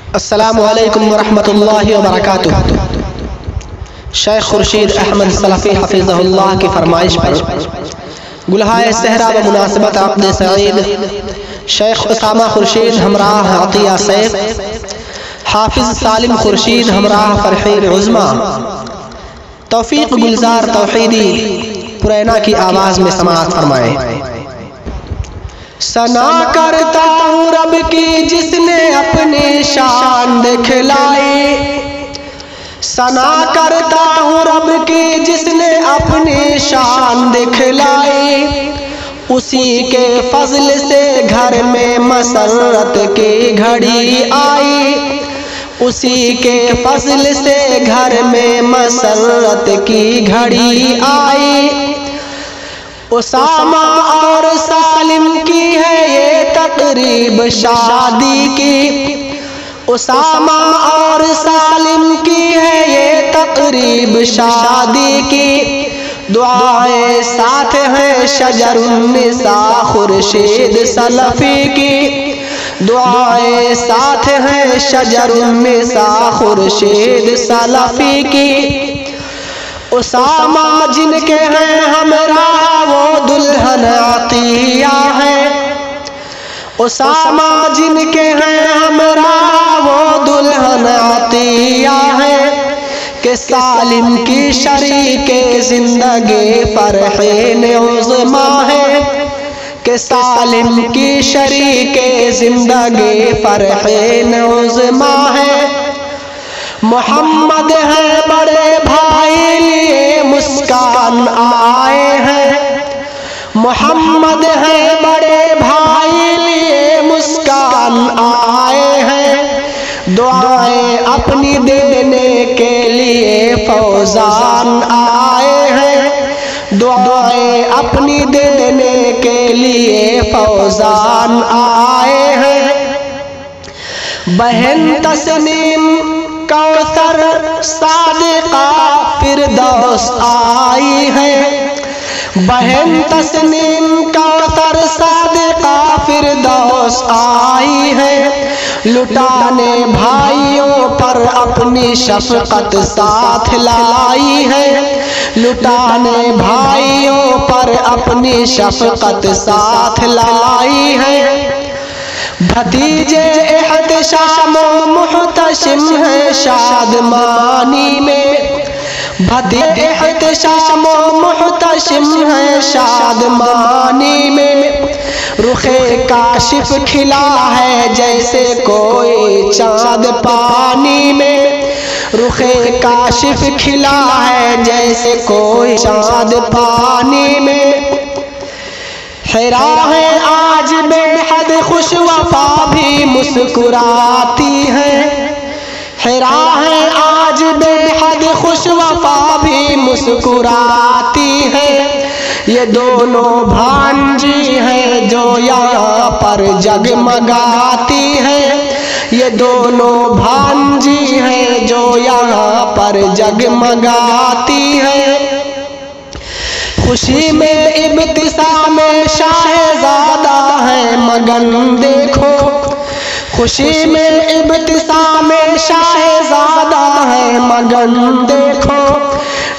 अस्सलामु अलैकुम वरहमतुल्लाहि वबरकातुह। शेख खुर्शीद अहमद सलफ़ी हफ़िज़हुल्लाह की फरमाइश पर गुलहाए सहरा व मुनासिबत अक़्द सईद शेख उसामा खुर्शीद हमराह अतिया सैफ, हाफिज़ सालिम खुर्शीद हमराह फ़रहीर उज़्मा, तौफ़ीक़ गुलज़ार तौहीदी पुरैना की आवाज़ में समाअत फरमाएं। सना करता हूँ रब की जिसने अपनी शान दिखलाई, सना करता हूँ रब की जिसने अपनी शान दिखलाई। उसी के फजल से घर में मसरत की घड़ी आई, उसी के फजल से घर में मसरत की घड़ी आई। उसामा और सालिम की है ये तकरीब शादी की, उसामा और सालिम की है ये तकरीब शादी की। दुआएं साथ हैं शजरुन्निसा खुर्शीद सलफ़ी की, दुआएं साथ हैं शजरुन्निसा खुर्शीद सलफ़ी की। उसामा जिनके हैं हमरा वो दुल्हन अतिया है, उसामा जिनके हैं हमरा वो दुल्हन अतिया है। कि सालिम की शरीके जिंदगी फ़रहीन उज़्मा है, कि सालिम की शरीके जिंदगी फ़रहीन उज़्मा है। मोहम्मद है बड़े भाई लिए मुस्कान आए हैं, मोहम्मद है बड़े भाई लिए मुस्कान आए हैं। दुआएं अपनी देने के लिए फौजान आए हैं, दुआएं अपनी देने के लिए फौजान आए हैं। बहन तस्नीम कौसर सादिका फिरदौस आई है, बहन तस्नीम कौसर सादिका फिरदौस आई है। लुटाने भाइयों पर अपनी शफ़क़त साथ लाई है, लुटाने भाइयों पर अपनी शफ़क़त साथ लाई है। भतीजे एहतशाम मुहतशिम है शादमानी में, भतीजे एहतशाम मुहतशिम है शादमानी में। रुखे काशिफ खिला है जैसे कोई चाँद पानी में, रुखे काशिफ खिला है जैसे कोई चाँद पानी में। हिरा है आज बेहद खुश वफा भी मुस्कुराती है, हिरा है आज बेहद खुश वफा भी मुस्कुराती है। ये दोनों भांजी हैं जो यहाँ पर जगमगाती है, ये दोनों भांजी हैं जो यहाँ पर जगमगाती है। खुशी में इब्तिसाम शाहज़ादा है मगन देखो, खुशी में इब्तिसाम शाहज़ादा है मगन देखो।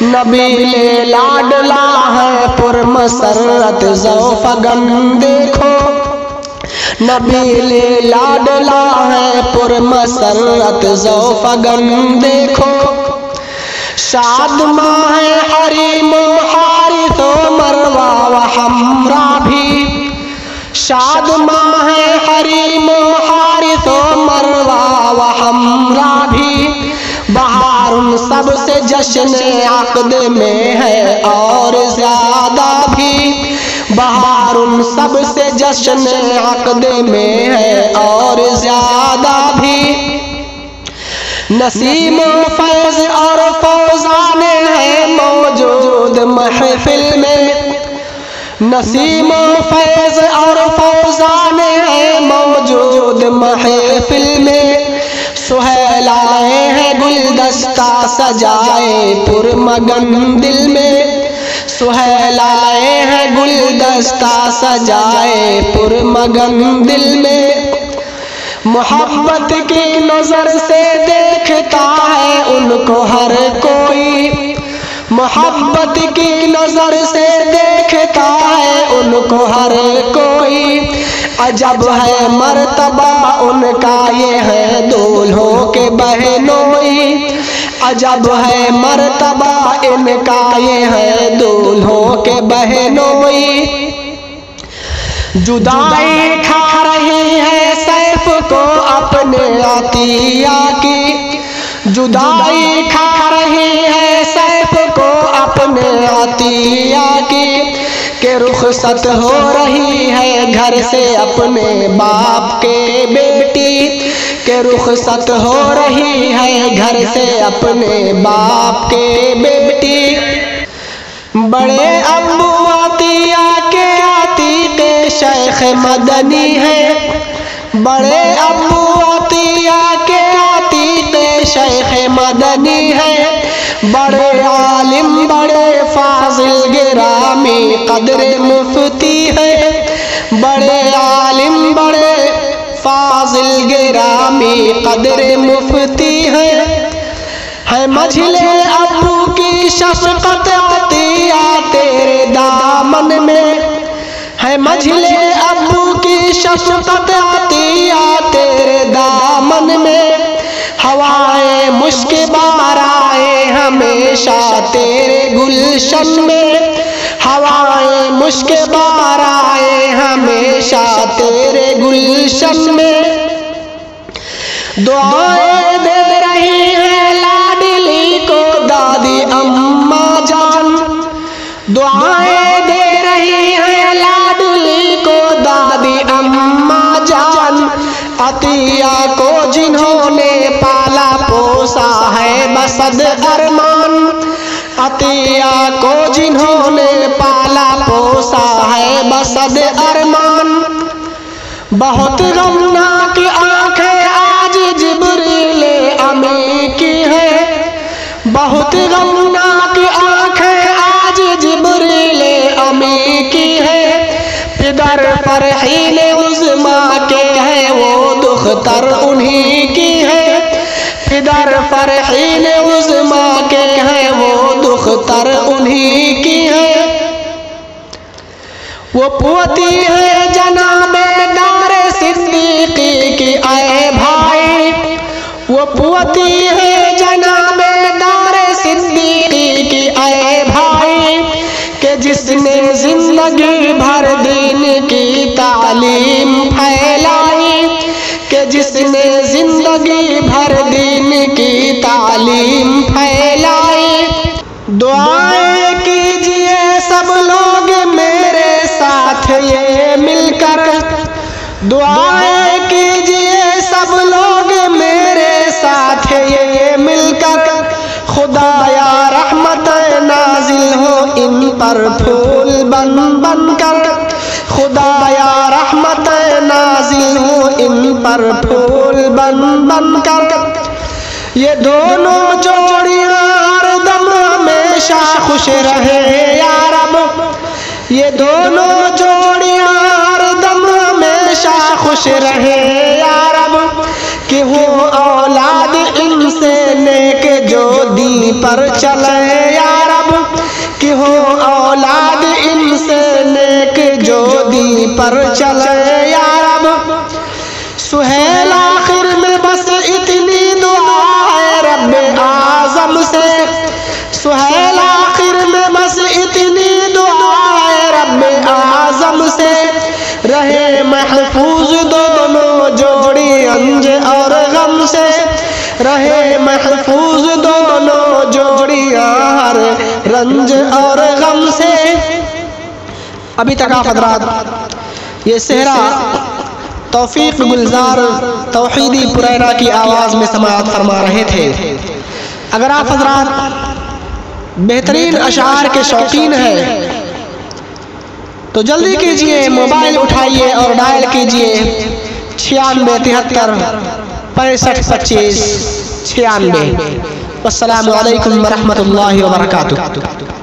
नबीले लाडला है पुरमसरत ज़ौफ़गन देखो, नबीले लाडला है पुरमसरत ज़ौफ़गन देखो। शादमा है हरीम हारिस मरवा व हमरा भी, शादमा है हरीम हारिस मरवा व हमरा भी। बहार उन सबसे जश्न अक़द में है और ज़्यादा भी, बहार उन सबसे जश्न अक़द में है और ज़्यादा भी। नसीम फैज़ और फौज़ान है मौजूद महफिल में, नसीम फैज़ और फौज़ान है मौजूद महफिल में। सुहेल आए हैं गुलदस्ता सजाए पुरमगन दिल में, सुहेल आए हैं गुलदस्ता सजाए पुरमगन दिल में। मोहब्बत की नजर से देखता है उनको हर कोई, मोहब्बत की नजर से देखता है उनको हर कोई। अजब है मर्तबा उनका ये है दूल्हों के बहनोई, अजब है मर्तबा इनका ये है दूल्हों के बहनोई। जुदाई खा रही है सैफ को अपने अतिया की, जुदाई खा रही है सैफ को अपने अतिया की, के रुखसत हो रही है घर से अपने बाप के बेटी, के रुखसत हो रही है घर से अपने बाप के बेटी। बड़े अब्बू अतिया के अतीके शेख मदनी है, बड़े अब्बू अतिया के अतीके शेख मदनी है। बड़े आलिम बड़े फाजिल गिरामी कदर मुफ्ती है, बड़े आलिम बड़े फाजिल गिरामी कदर मुफ्ती है मझले अब्बू की शफकत अतिया तेरे दामन में, है मझले अब्बू की शफकत अतिया तेरे दामन में। हवाएं मुश्क बाराए हमेशा तेरे गुलशन में, हवाएं मुश्क बाराए हमेशा तेरे गुलशन में। दुआएं दे रही है लाडली को दादी अम्मा जान, दुआएं दे रही है लाडली को दादी अम्मा जान। अतिया को जिन्होंने पाला पोसा है बसद अरमान, अतिया को जिन्होंने पाला पोसा है बसद अरमान। बहुत गमनाक आंखें आज जिब्रील अमी की है, बहुत गमनाक आंखें आज जिब्रील अमी की है। पिदर पर हीले उज़्मा के है वो दुख्तर उन्हीं की है, पिदर पर हीले उज़्मा के है वो दुख्तर उन्हीं की है। वो पोती है जनाबे दारे सिद्दीकी की आए भाई, वो पोती है जनाबे दारे सिद्दीकी की आए भाई। के जिसने जिंदगी भर दीन की तालीम फैलाई, के जिसने जिंदगी भर दीन की तालीम फैलाई। दुआएं कीजिए सब लोग मेरे साथ ये मिलकर, दुआएं कीजिए सब लोग मेरे साथ ये मिलकर। खुदाया रहमत नाजिल हो इन पर फूल बन बन कर, खुदाया रहमत नाजिल हो इन पर फूल बन बन कर। ये दोनों जोड़ियां हरदम हमेशा खुश रहे या रब, ये दोनों जोड़ियां हरदम हमेशा खुश रहे या रब। कि हो औलाद इनसे नेक जो दी पर चले या रब, कि हो औलाद इनसे नेक जो दी पर चले या रब। सुहेल आखिर में बस इतनी दुआ है रब आज़म से, सुहेल आखिर में बस इतनी दुआ है रब आज़म से। रहे महफूज दोनों जोड़ी अंज और गम से, रहे महफूज दोनों जोड़ियां हर रंज और गम से। अभी तक आप हज़रात ये सेहरा तौफीक गुलजार तौहीदी पुरैना की आवाज़ में समाअत फरमा रहे थे। अगर आप हज़रात बेहतरीन अशार के शौकीन हैं तो जल्दी कीजिए, मोबाइल उठाइए और डायल कीजिए 96 73 65 25 96। अस्सलामु अलैकुम वरहमतुल्लाहि वबरकातुहू।